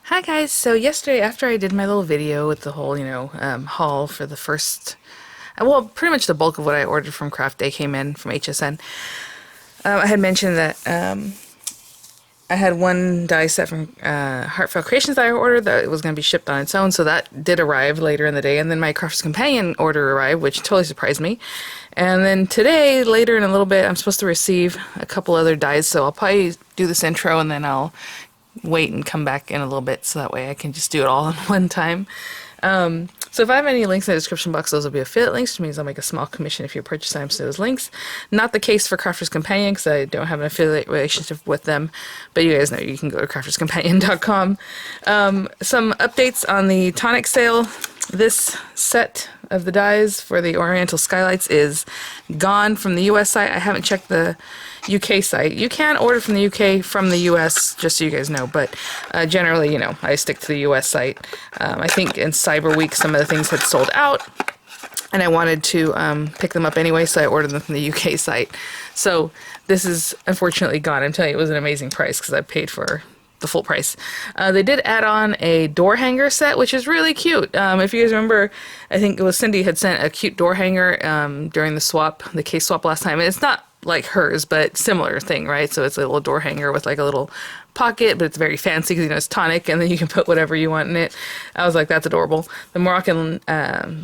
Hi guys, so yesterday after I did my little video with the whole, haul for the first, well, pretty much the bulk of what I ordered from Craft Day came in from HSN. I had mentioned that I had one die set from Heartfelt Creations that I ordered that it was going to be shipped on its own, so that did arrive later in the day, and then my Crafter's Companion order arrived, which totally surprised me. And then today, later in a little bit, I'm supposed to receive a couple other dies, so I'll probably do this intro and then I'll wait and come back in a little bit so that way I can just do it all in one time. So if I have any links in the description box, those will be affiliate links, which means I'll make a small commission if you purchase items to those links. Not the case for Crafter's Companion because I don't have an affiliate relationship with them, but you guys know you can go to crafterscompanion.com. Some updates on the Tonic sale. This set of the dies for the Oriental Skylights is gone from the US site. I haven't checked the UK site. You can order from the UK from the US, just so you guys know, but generally, I stick to the US site. I think in Cyber Week some of the things had sold out, and I wanted to pick them up anyway, so I ordered them from the UK site. So this is unfortunately gone. I'm telling you, it was an amazing price because I paid for the full price. They did add on a door hanger set, which is really cute. If you guys remember, I think it was Cindy had sent a cute door hanger during the case swap last time. And it's not like hers, but similar thing, right? So it's a little door hanger with like a little pocket, but it's very fancy because it's Tonic, and then you can put whatever you want in it. I was like, that's adorable. The Moroccan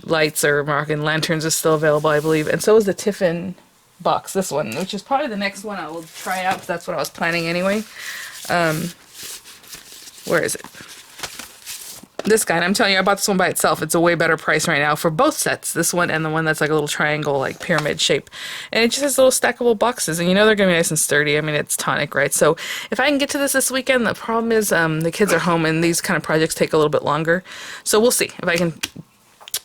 lights or Moroccan lanterns is still available, I believe, and so is the Tiffin box, this one, which is probably the next one I will try out because that's what I was planning anyway. Where is it? This guy, and I'm telling you, I bought this one by itself. It's a way better price right now for both sets, this one and the one that's like a little triangle, like pyramid shape. And it just has little stackable boxes, and they're gonna be nice and sturdy. I mean, it's Tonic, right? So if I can get to this weekend, the problem is the kids are home, and these kind of projects take a little bit longer. So we'll see. If I can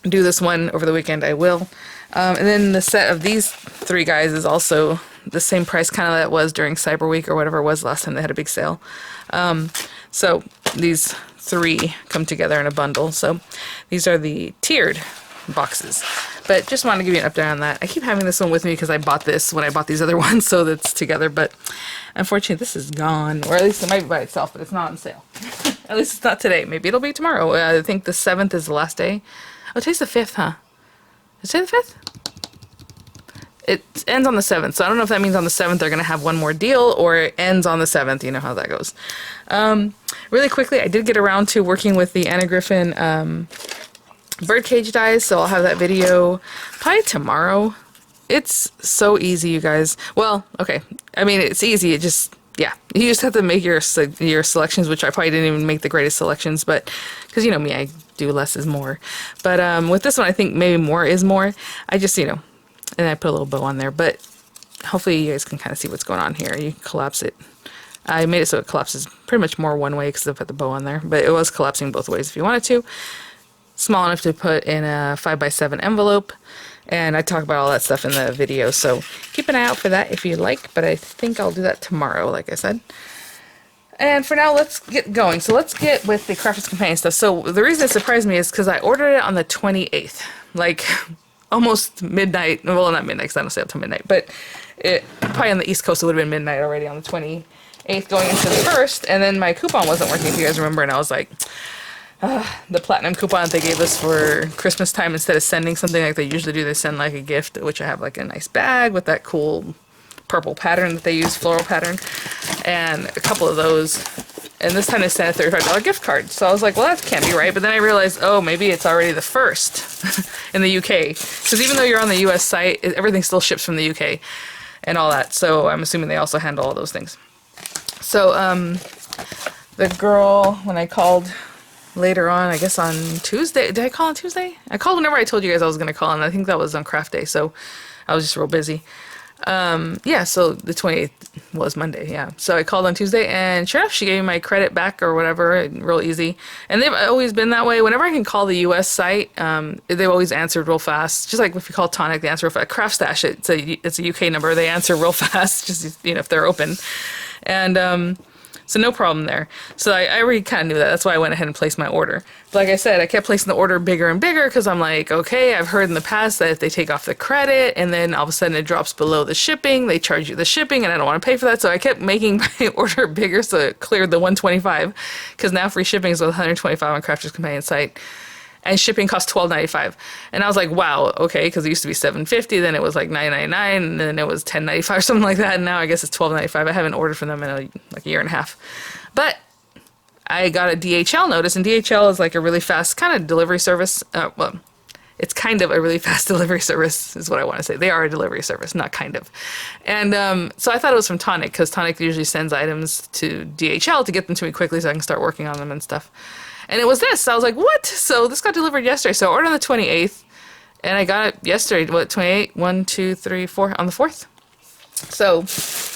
do this one over the weekend, I will. And then the set of these three guys is also the same price kind of that was during Cyber Week or whatever it was last time they had a big sale. So these three come together in a bundle. So these are the tiered boxes. But just wanted to give you an update on that. I keep having this one with me because I bought this when I bought these other ones, so that's together. But unfortunately, this is gone. Or at least it might be by itself, but it's not on sale. At least it's not today. Maybe it'll be tomorrow. I think the 7th is the last day. Oh, today's the 5th, huh? Is today the 5th? It ends on the 7th, so I don't know if that means on the 7th they're going to have one more deal, or it ends on the 7th. You know how that goes. Really quickly, I did get around to working with the Anna Griffin birdcage dies, so I'll have that video probably tomorrow. It's so easy, you guys. Well, okay. I mean, it's easy. It just, yeah. You just have to make your selections, which I probably didn't even make the greatest selections, but because, me, I do less is more. But with this one, I think maybe more is more. I just, and I put a little bow on there, but hopefully you guys can kind of see what's going on here. You can collapse it. I made it so it collapses pretty much more one way because I put the bow on there, but it was collapsing both ways if you wanted to. Small enough to put in a 5x7 envelope, and I talk about all that stuff in the video, so keep an eye out for that if you like, but I think I'll do that tomorrow, like I said. And for now, let's get going. So let's get with the Crafter's Companion stuff. So the reason it surprised me is because I ordered it on the 28th, like almost midnight. Well, not midnight because I don't stay up till midnight, but probably on the East Coast it would have been midnight already on the 28th going into the 1st, and then my coupon wasn't working, if you guys remember, and I was like, the platinum coupon that they gave us for Christmas time, instead of sending something like they usually do, they send like a gift, which I have like a nice bag with that cool purple pattern that they use, floral pattern, and a couple of those. And this time they sent a $35 gift card. So I was like, well, that can't be right. But then I realized, oh, maybe it's already the 1st in the UK. Because even though you're on the US site, everything still ships from the UK and all that. So I'm assuming they also handle all those things. So the girl, when I called later on, I guess on Tuesday. Did I call on Tuesday? I called whenever I told you guys I was going to call, and I think that was on Craft Day. So I was just real busy. Yeah, so the 28th was Monday, yeah. So I called on Tuesday, and sure enough, she gave me my credit back or whatever, real easy. And they've always been that way. Whenever I can call the US site, they've always answered real fast. Just like if you call Tonic, they answer real fast. Craft Stash, it's a UK number, they answer real fast, just, if they're open. And So no problem there. So I already kind of knew that. That's why I went ahead and placed my order. But like I said, I kept placing the order bigger and bigger because I'm like, okay, I've heard in the past that if they take off the credit and then all of a sudden it drops below the shipping, they charge you the shipping and I don't want to pay for that. So I kept making my order bigger so it cleared the 125 because now free shipping is with 125 on Crafter's Companion site. And shipping cost $12.95. And I was like, wow, okay, because it used to be $7.50, then it was like $9.99, and then it was $10.95 or something like that, and now I guess it's $12.95. I haven't ordered from them in like a year and a half. But I got a DHL notice, and DHL is like a really fast kind of delivery service. Well, it's kind of a really fast delivery service is what I want to say. They are a delivery service, not kind of. And so I thought it was from Tonic, because Tonic usually sends items to DHL to get them to me quickly so I can start working on them and stuff. And it was this. So I was like, what? So this got delivered yesterday. So I ordered on the 28th. And I got it yesterday. What, 28? 1, 2, 3, 4. On the 4th. So,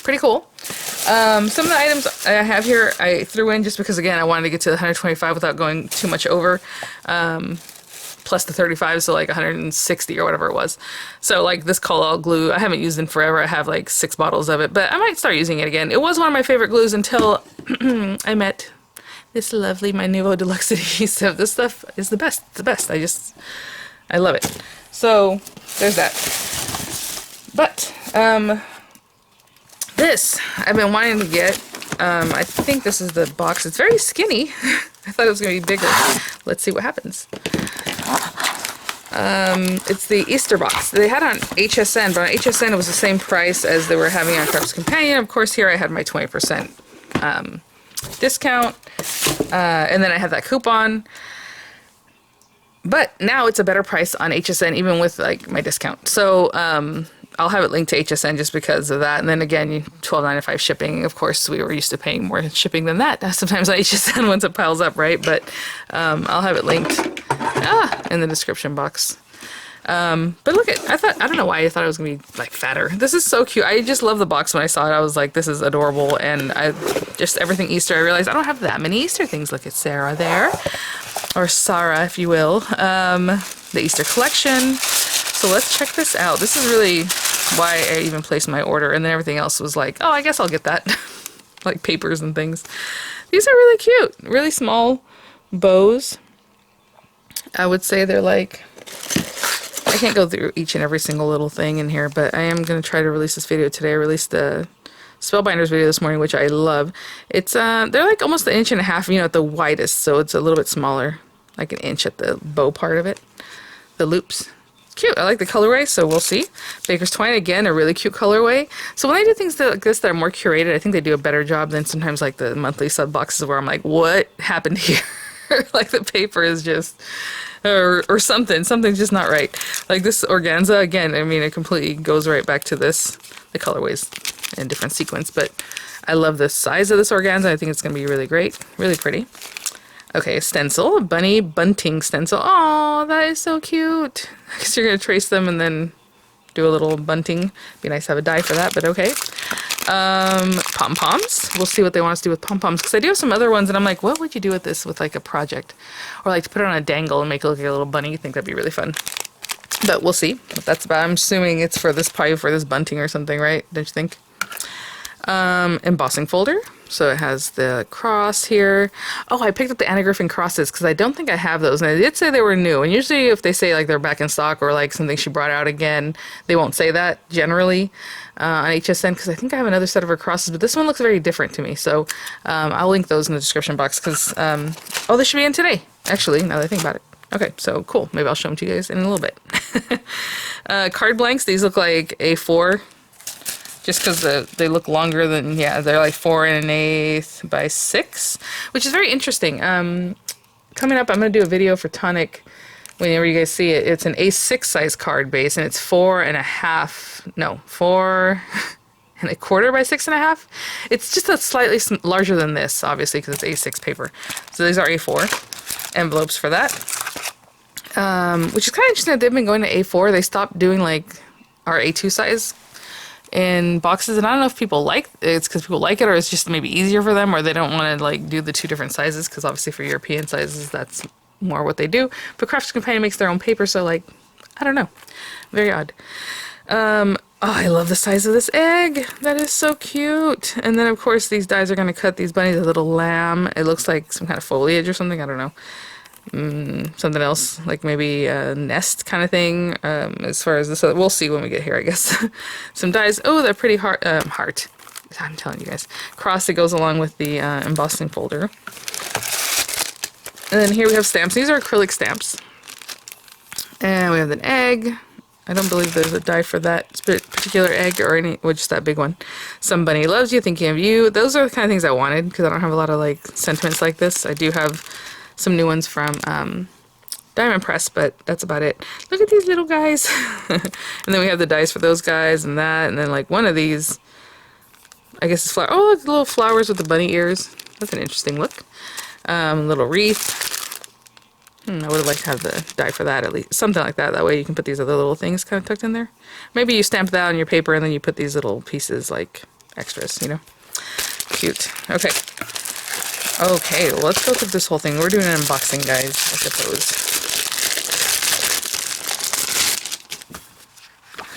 pretty cool. Some of the items I have here, I threw in just because, again, I wanted to get to the 125 without going too much over. Plus the 35, so like 160 or whatever it was. So like this Call-Out glue, I haven't used in forever. I have like 6 bottles of it. But I might start using it again. It was one of my favorite glues until I met this lovely my Nuvo Deluxe adhesive. This stuff is the best. It's the best. I love it. So there's that. But this I've been wanting to get. I think this is the box. It's very skinny. I thought it was gonna be bigger. Let's see what happens. It's the Easter box. They had it on HSN, but on HSN it was the same price as they were having on Crafter's Companion. Of course, here I had my 20% discount, and then I have that coupon. But now it's a better price on HSN, even with like my discount. So I'll have it linked to HSN just because of that. And then again, $12.95 shipping. Of course, we were used to paying more shipping than that. Sometimes on HSN once it piles up, right? But I'll have it linked in the description box. But look at, I don't know why I thought it was gonna be like fatter. This is so cute. I just love the box. When I saw it, I was like, this is adorable. And I just everything Easter, I realized I don't have that many Easter things. Look at Sarah there, or Sarah, if you will. The Easter collection. So let's check this out. This is really why I even placed my order, and then everything else was like, oh, I guess I'll get that. Like papers and things. These are really cute. Really small bows. I would say they're like, I can't go through each and every single little thing in here, but I am going to try to release this video today. I released the Spellbinders video this morning, which I love. It's they're like almost 1.5 inches, you know, at the widest, so it's a little bit smaller, like 1 inch at the bow part of it. The loops. Cute. I like the colorway, so we'll see. Baker's Twine, again, a really cute colorway. So when I do things like this that are more curated, I think they do a better job than sometimes like the monthly sub boxes where I'm like, what happened here? Like the paper is just, or something's just not right. Like this organza, again, I mean, it completely goes right back to this, the colorways in different sequence, but I love the size of this organza. I think it's going to be really great, really pretty. Okay, stencil, bunny bunting stencil. Oh, that is so cute. I guess you're going to trace them and then do a little bunting. Be nice to have a die for that, but okay. Pom Poms. We'll see what they want us to do with Pom Poms, because I do have some other ones, and I'm like, what would you do with this with like a project? Or like to put it on a dangle and make it look like a little bunny. I think that'd be really fun. But we'll see what that's about. I'm assuming it's for this, probably for this bunting or something, right? Don't you think? Embossing folder. So it has the cross here. Oh, I picked up the Anna Griffin crosses because I don't think I have those. And I did say they were new. And usually if they say like they're back in stock or like something she brought out again, they won't say that generally on HSN, because I think I have another set of her crosses. But this one looks very different to me. So I'll link those in the description box because, oh, they should be in today, actually, now that I think about it. Okay, so cool. Maybe I'll show them to you guys in a little bit. Card blanks. These look like A4. Just because they look longer than, yeah, they're like 4 1/8 by 6, which is very interesting. Coming up, I'm going to do a video for Tonic whenever you guys see it. It's an A6 size card base, and it's 4 1/4 by 6.5. It's just a slightly larger than this, obviously, because it's A6 paper. So these are A4 envelopes for that, which is kind of interesting that they've been going to A4. They stopped doing like our A2 size in boxes, and I don't know if people like it's because people like it, or it's just maybe easier for them, or they don't want to like do the 2 different sizes, because obviously for European sizes that's more what they do. But Crafter's Companion makes their own paper, so like, I don't know, very odd. Oh, I love the size of this egg. That is so cute. And then, of course, these dies are going to cut these bunnies a little lamb. It looks like some kind of foliage or something. I don't know. Something else, like maybe a nest kind of thing. As far as this, we'll see when we get here, I guess. Some dies. Oh, they're pretty heart. I'm telling you guys. Cross that goes along with the embossing folder. And then here we have stamps. These are acrylic stamps. And we have an egg. I don't believe there's a die for that particular egg or any, well, just that big one. Somebody loves you, thinking of you. Those are the kind of things I wanted because I don't have a lot of like sentiments like this. I do have some new ones from Diamond Press, but that's about it. Look at these little guys. And then we have the dies for those guys and that. And then like one of these, I guess it's flower. Oh, look, little flowers with the bunny ears. That's an interesting look. Little wreath. I would have liked to have the die for that at least. Something like that. That way you can put these other little things kind of tucked in there. Maybe you stamp that on your paper and then you put these little pieces like extras, you know. Cute. Okay. Okay, well, let's go through this whole thing. We're doing an unboxing, guys, I suppose.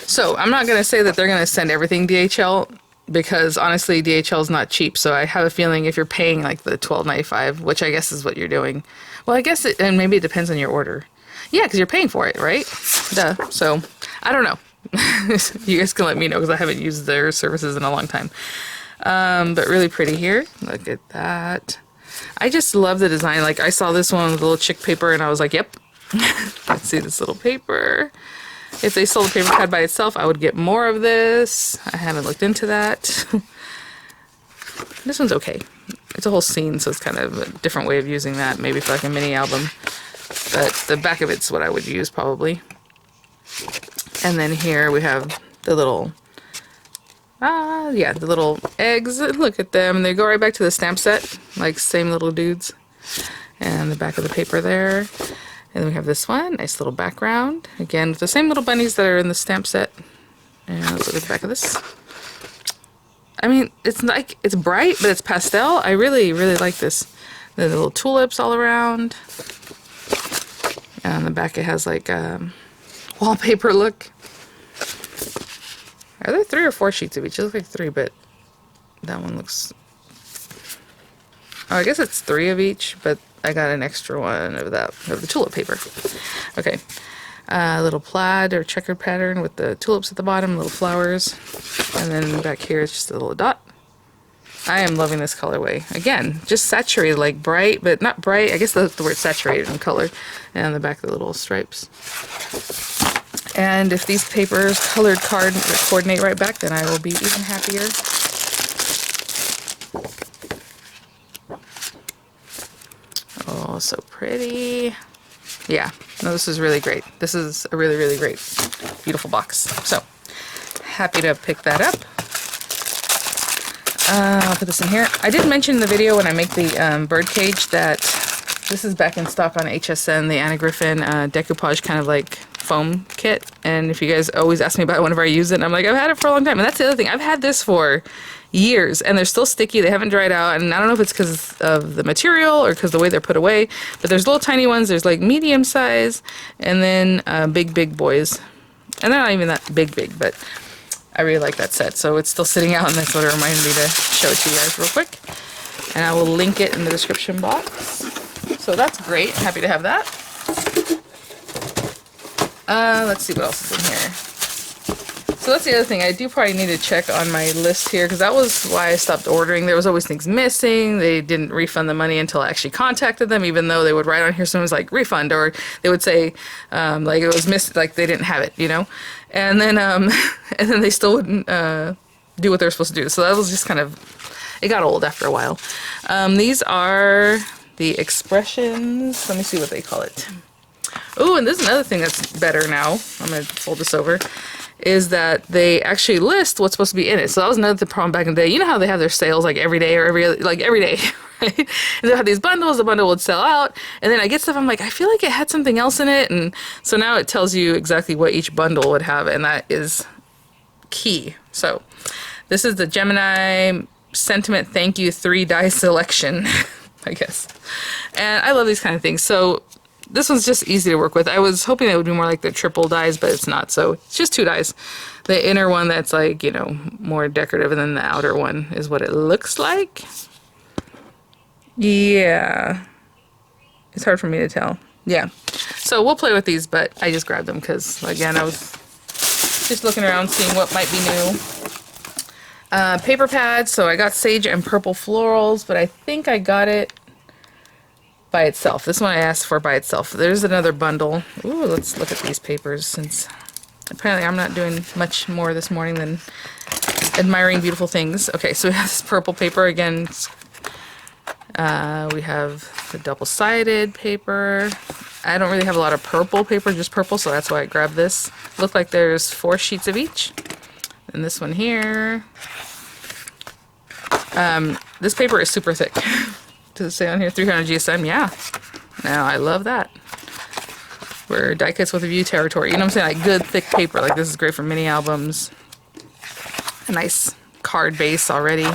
So I'm not going to say that they're going to send everything DHL because honestly DHL is not cheap. So I have a feeling if you're paying like the $12.95, which I guess is what you're doing. Well, I guess and maybe it depends on your order. Yeah, because you're paying for it, right? Duh. So I don't know. You guys can let me know because I haven't used their services in a long time. But really pretty here. Look at that. I just love the design. Like I saw this one with a little chick paper and I was like, yep. Let's see this little paper. If they sold a paper pad by itself, I would get more of this. I haven't looked into that. This one's okay. It's a whole scene, so it's kind of a different way of using that, maybe for like a mini album. But the back of it's what I would use probably. And then here we have the little, the little eggs. Look at them. They go right back to the stamp set, like same little dudes. And the back of the paper there. And then we have this one, nice little background. Again, with the same little bunnies that are in the stamp set. And let's look at the back of this. I mean, it's like, it's bright, but it's pastel. I really, really like this. The little tulips all around. And on the back it has like a wallpaper look. Are there 3 or 4 sheets of each? It looks like 3, but that one looks... Oh, I guess it's 3 of each, but I got an extra one of that, of the tulip paper. Okay. A little plaid or checkered pattern with the tulips at the bottom, little flowers. And then back here is just a little dot. I am loving this colorway. Again, just saturated, like bright, but not bright. I guess that's the word saturated in color. And on the back, the little stripes. And if these papers colored coordinate right back, then I will be even happier. Oh, so pretty. Yeah, no, this is really great. This is a really, really great, beautiful box. So, happy to pick that up. I'll put this in here. I did mention in the video when I make the bird cage that this is back in stock on HSN, the Anna Griffin decoupage kind of like foam kit. And if you guys always ask me about it whenever I use it, and I'm like, I've had it for a long time. And that's the other thing. I've had this for years and they're still sticky. They haven't dried out. And I don't know if it's because of the material or because the way they're put away. But there's little tiny ones. There's like medium size and then big boys. And they're not even that big, but I really like that set. So it's still sitting out and that's what it reminded me to show it to you guys real quick. And I will link it in the description box. So that's great. Happy to have that. Let's see what else is in here. So that's the other thing. I do probably need to check on my list here because that was why I stopped ordering. There was always things missing. They didn't refund the money until I actually contacted them, even though they would write on here sometimes like refund, or they would say like it was missed, like they didn't have it, you know. And then they still wouldn't do what they're supposed to do. So that was just kind of, it got old after a while. These are the expressions. Let me see what they call it. Oh, and this is another thing that's better now. I'm going to fold this over. Is that they actually list what's supposed to be in it. So that was another problem back in the day. You know how they have their sales like every day or every day, right? And they have these bundles, the bundle would sell out, and then I get stuff, I'm like, I feel like it had something else in it, and so now it tells you exactly what each bundle would have, and that is key. So this is the Gemini Sentiment Thank You 3 die selection, I guess. And I love these kind of things. So this one's just easy to work with. I was hoping it would be more like the triple dies, but it's not. So it's just 2 dies. The inner one that's like, you know, more decorative, and then the outer one is what it looks like. Yeah. It's hard for me to tell. Yeah. So we'll play with these, but I just grabbed them because, again, I was just looking around seeing what might be new. Paper pads. So I got sage and purple florals, but I think I got it by itself. This one I asked for by itself. There's another bundle. Ooh, let's look at these papers, since apparently I'm not doing much more this morning than admiring beautiful things. Okay, so we have this purple paper again. We have the double-sided paper. I don't really have a lot of purple paper, just purple, so that's why I grabbed this. Look like there's 4 sheets of each. And this one here. This paper is super thick. Does it say on here 300 GSM? Yeah. Now I love that. We're die cuts with a view territory. You know what I'm saying? Like good thick paper. Like this is great for mini albums. A nice card base already.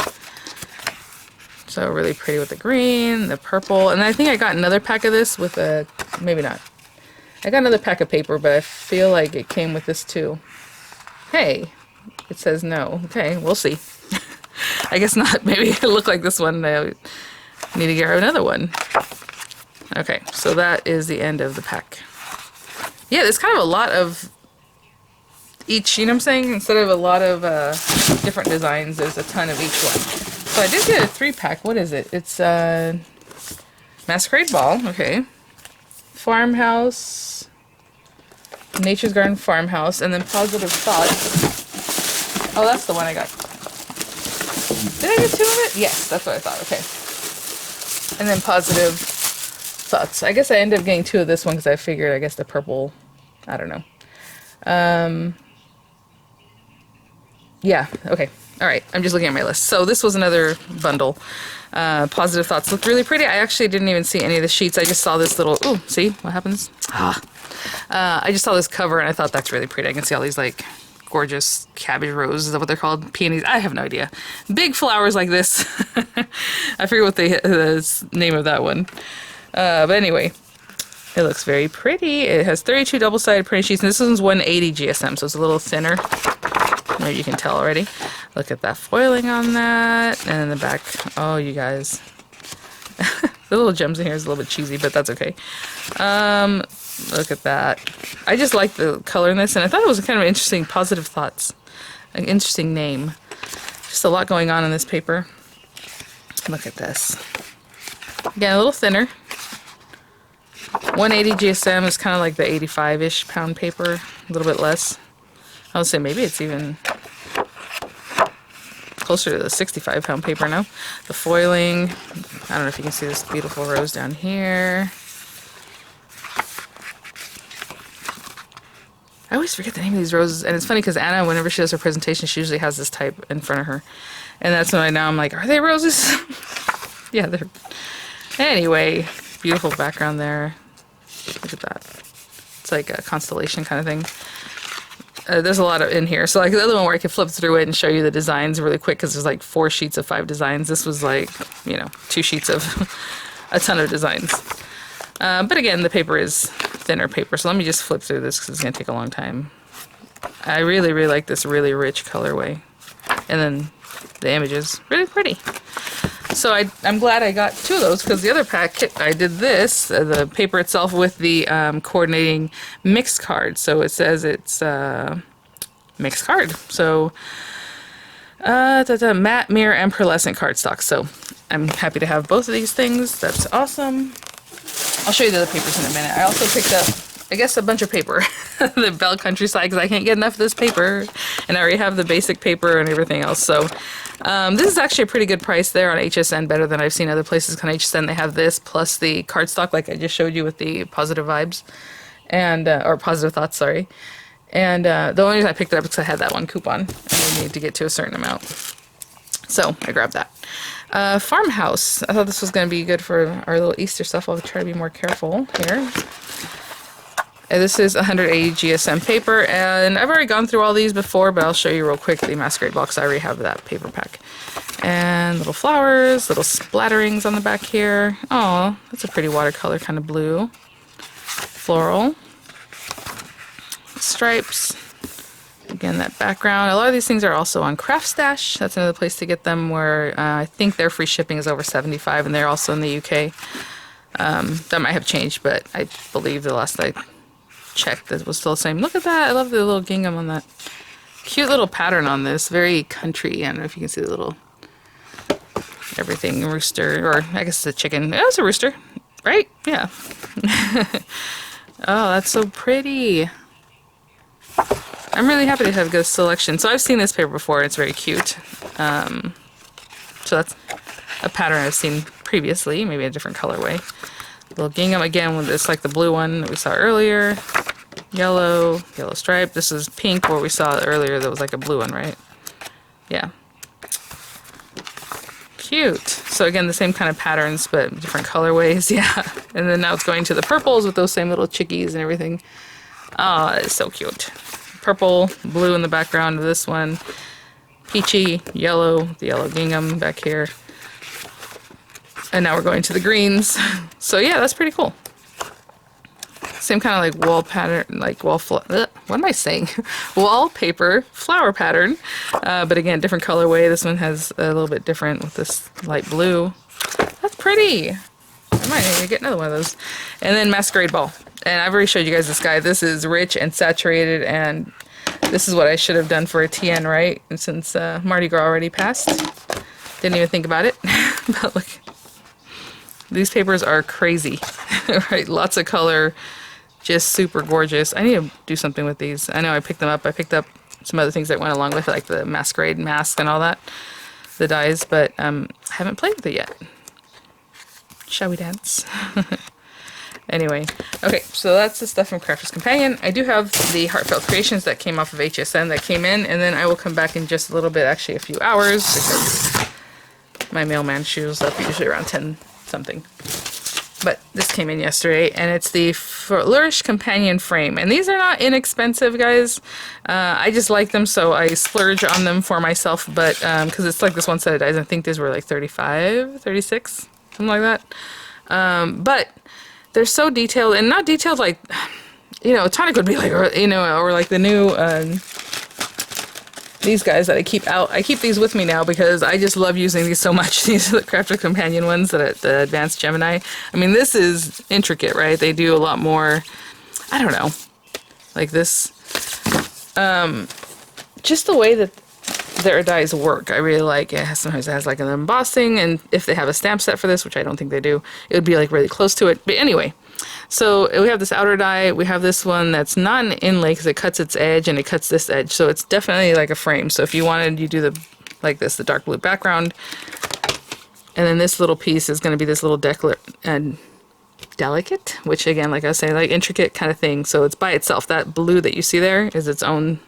So really pretty with the green, the purple. And I think I got another pack of this with a, maybe not. I got another pack of paper, but I feel like it came with this too. Hey, it says no. Okay, we'll see. I guess not. Maybe it'll look like this one. I need to get another one. Okay, so that is the end of the pack. Yeah, there's kind of a lot of each, you know what I'm saying? Instead of a lot of different designs, there's a ton of each one. So I did get a 3-pack. What is it? It's Masquerade Ball. Okay. Farmhouse. Nature's Garden Farmhouse. And then Positive Thoughts. Oh, that's the one I got. Did I get 2 of it? Yes, that's what I thought. Okay. And then Positive Thoughts. I guess I ended up getting 2 of this one because I figured, I guess, the purple, I don't know. Yeah, okay. All right, I'm just looking at my list. So this was another bundle. Positive Thoughts looked really pretty. I actually didn't even see any of the sheets. I just saw this little, ooh, see what happens? I just saw this cover and I thought that's really pretty. I can see all these like gorgeous cabbage roses. Is that what they're called? Peonies? I have no idea. Big flowers like this. I forget what the name of that one. But anyway, it looks very pretty. It has 32 double-sided printed sheets, and this one's 180 GSM, so it's a little thinner. Maybe you can tell already. Look at that foiling on that. And in the back, oh, you guys. The little gems in here is a little bit cheesy, but that's okay. Look at that. I just like the color in this, and I thought it was kind of interesting. Positive Thoughts. An interesting name. Just a lot going on in this paper. Look at this. Again, a little thinner. 180 GSM is kind of like the 85-ish pound paper. A little bit less. I would say maybe it's even closer to the 65-pound paper now. The foiling. I don't know if you can see this beautiful rose down here. I always forget the name of these roses, and it's funny because Anna, whenever she does her presentation, she usually has this type in front of her, and that's when now I'm like, are they roses? Yeah, they're. Anyway, beautiful background there. Look at that. It's like a constellation kind of thing. There's a lot of in here. So like the other one where I could flip through it and show you the designs really quick because there's like 4 sheets of 5 designs. This was like, 2 sheets of a ton of designs. But again, the paper is thinner paper. So let me just flip through this because it's going to take a long time. I really, really like this really rich colorway. And then the image is really pretty. So I'm glad I got 2 of those because the other pack, I did this, the paper itself with the coordinating mixed card. So it says it's mixed card. So matte, mirror, and pearlescent cardstock. So I'm happy to have both of these things. That's awesome. I'll show you the other papers in a minute. I also picked up, I guess, a bunch of paper. The Belle Countryside, because I can't get enough of this paper. And I already have the basic paper and everything else. So this is actually a pretty good price there on HSN, better than I've seen other places. On HSN, they have this plus the cardstock, like I just showed you with the Positive Vibes. And, or Positive Thoughts, sorry. And the only reason I picked it up is because I had that one coupon. And we need to get to a certain amount. So I grabbed that. Farmhouse. I thought this was going to be good for our little Easter stuff. I'll try to be more careful here. And this is 180 GSM paper, and I've already gone through all these before, but I'll show you real quick the Masquerade box. I already have that paper pack. And little flowers, little splatterings on the back here. Oh, that's a pretty watercolor kind of blue. floral stripes. Again, that background. A lot of these things are also on Craft Stash. That's another place to get them, where I think their free shipping is over $75, and they're also in the UK. That might have changed, but I believe the last I checked it was still the same. Look at that. I love the little gingham on that. Cute little pattern on this. Very country. I don't know if you can see the little everything rooster, or I guess it's a chicken. Oh, it's a rooster, right? Yeah. Oh, that's so pretty. I'm really happy to have a good selection. So I've seen this paper before, and it's very cute. So that's a pattern I've seen previously, maybe a different colorway. Little gingham again with this, like the blue one that we saw earlier. Yellow stripe. This is pink, where we saw it earlier. That was like a blue one, right? Yeah. Cute. So again, the same kind of patterns, but different colorways. Yeah. And then now it's going to the purples with those same little chickies and everything. Oh, it's so cute. Purple, blue in the background of this one. Peachy, yellow, the yellow gingham back here. And now we're going to the greens. So yeah, that's pretty cool. Same kind of like wall pattern, like what am I saying? Wallpaper flower pattern. But again, different colorway. This one has a little bit different with this light blue. That's pretty. I might need to get another one of those. And then Masquerade Ball. And I've already showed you guys this guy. This is rich and saturated, and this is what I should have done for a TN, right? And since Mardi Gras already passed, didn't even think about it. But look, these papers are crazy, right? Lots of color, just super gorgeous. I need to do something with these. I know I picked them up. I picked up some other things that went along with it, like the masquerade mask and all that, the dies, but I haven't played with it yet. Shall we dance? Anyway, okay, so that's the stuff from Crafter's Companion. I do have the Heartfelt Creations that came off of HSN that came in, and then I will come back in just a little bit, actually a few hours, because my mailman shows up usually around 10 something. But this came in yesterday, and it's the Flourish Companion Frame. And these are not inexpensive, guys. I just like them, so I splurge on them for myself, but because it's like this one set of dies, I think these were like 35, 36, something like that. But they're so detailed, and not detailed like, you know, Tonic would be like, or, you know, or like the new, these guys that I keep out. I keep these with me now because I just love using these so much. These are the Crafter Companion ones, that the Advanced Gemini. I mean, this is intricate, right? They do a lot more, I don't know, like this. Just the way that their dies work, I really like. Sometimes it has like an embossing, and if they have a stamp set for this, which I don't think they do, it would be like really close to it. But anyway, so we have this outer die. We have this one that's not an inlay because it cuts its edge and it cuts this edge, so it's definitely like a frame. So if you wanted, you do the like this, the dark blue background, and then this little piece is going to be this little delicate, which again, like I was saying, like intricate kind of thing. So it's by itself. That blue that you see there is its own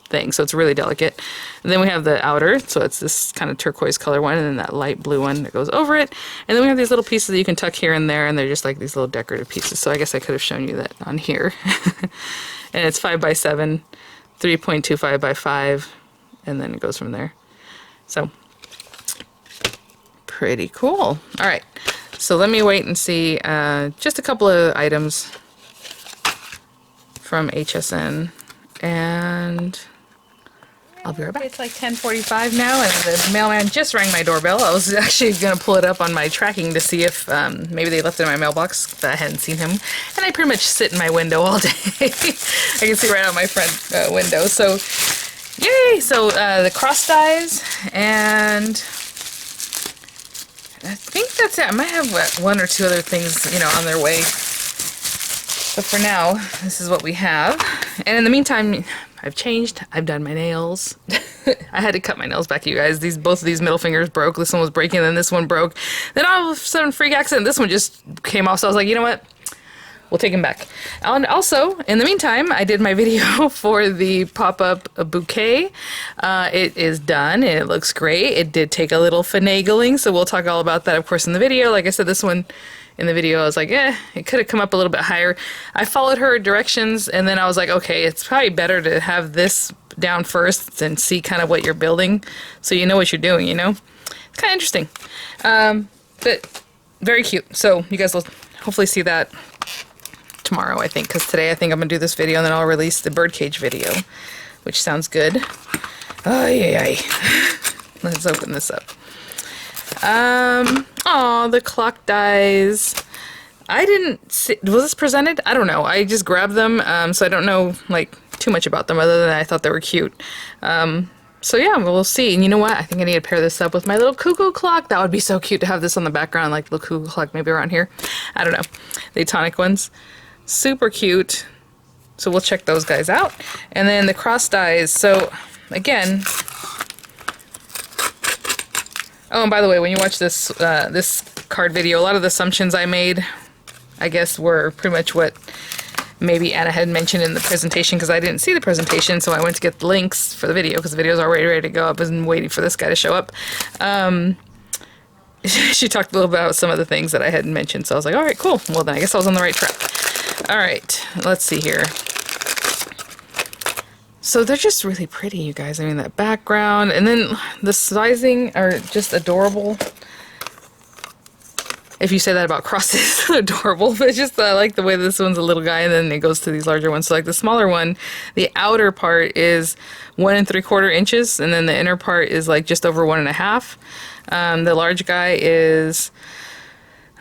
thing, so it's really delicate. And then we have the outer, so it's this kind of turquoise color one, and then that light blue one that goes over it. And then we have these little pieces that you can tuck here and there, and they're just like these little decorative pieces. So I guess I could have shown you that on here. And it's 5x7, 3.25 by 5, and then it goes from there. So pretty cool. All right, so let me wait and see just a couple of items from HSN, and I'll be right back. It's like 10:45 now, and the mailman just rang my doorbell. I was actually going to pull it up on my tracking to see if maybe they left it in my mailbox, but I hadn't seen him. And I pretty much sit in my window all day. I can see right out my front window. So, yay! So the cross dies, and I think that's it. I might have one or two other things, you know, on their way. But for now, this is what we have. And in the meantime, I've changed. I've done my nails. I had to cut my nails back, you guys. Both of these middle fingers broke. This one was breaking, then this one broke. Then all of a sudden, freak accident, this one just came off. So I was like, you know what? We'll take them back. And also, in the meantime, I did my video for the pop-up bouquet. It is done, and it looks great. It did take a little finagling, so we'll talk all about that, of course, in the video. Like I said, this one in the video, I was like, it could have come up a little bit higher. I followed her directions, and then I was like, okay, it's probably better to have this down first and see kind of what you're building, so you know what you're doing, you know? It's kind of interesting. But very cute. So you guys will hopefully see that tomorrow, I think, because today I think I'm going to do this video and then I'll release the birdcage video, which sounds good. Ay, ay, ay. Let's open this up. Oh, the clock dies. I didn't see, was this presented? I don't know. I just grabbed them, so I don't know, like, too much about them other than I thought they were cute. So yeah, we'll see. And you know what? I think I need to pair this up with my little cuckoo clock. That would be so cute to have this on the background, like the cuckoo clock maybe around here. I don't know. The Tonic ones. Super cute. So we'll check those guys out. And then the cross dies. So again, oh, and by the way, when you watch this this card video, a lot of the assumptions I made, I guess, were pretty much what maybe Anna had mentioned in the presentation, because I didn't see the presentation, so I went to get the links for the video, because the video is already ready to go. I wasn't waiting for this guy to show up. She talked a little about some of the things that I hadn't mentioned, so I was like, all right, cool. Well, then I guess I was on the right track. All right, let's see here. So they're just really pretty, you guys. I mean, that background, and then the sizing are just adorable. If you say that about crosses, adorable, but just I like the way this one's a little guy and then it goes to these larger ones. So like the smaller one, the outer part is 1 3/4 inches, and then the inner part is like just over 1 1/2. The large guy is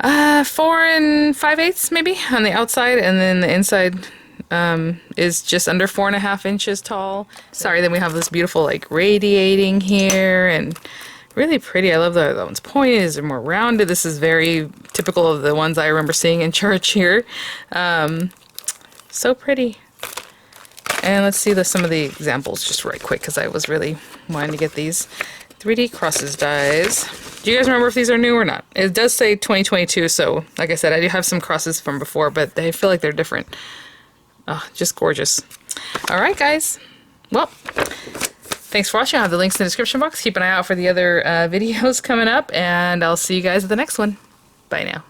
4 5/8 maybe on the outside, and then the inside is just under 4 1/2 inches tall. Sorry, then we have this beautiful like radiating here, and really pretty. I love that one's pointed, these are more rounded. This is very typical of the ones I remember seeing in church here. So pretty. And let's see some of the examples just right quick, because I was really wanting to get these 3D crosses dies. Do you guys remember if these are new or not? It does say 2022, so like I said, I do have some crosses from before, but I feel like they're different. Oh, just gorgeous. All right, guys. Well, thanks for watching. I'll have the links in the description box. Keep an eye out for the other videos coming up, and I'll see you guys at the next one. Bye now.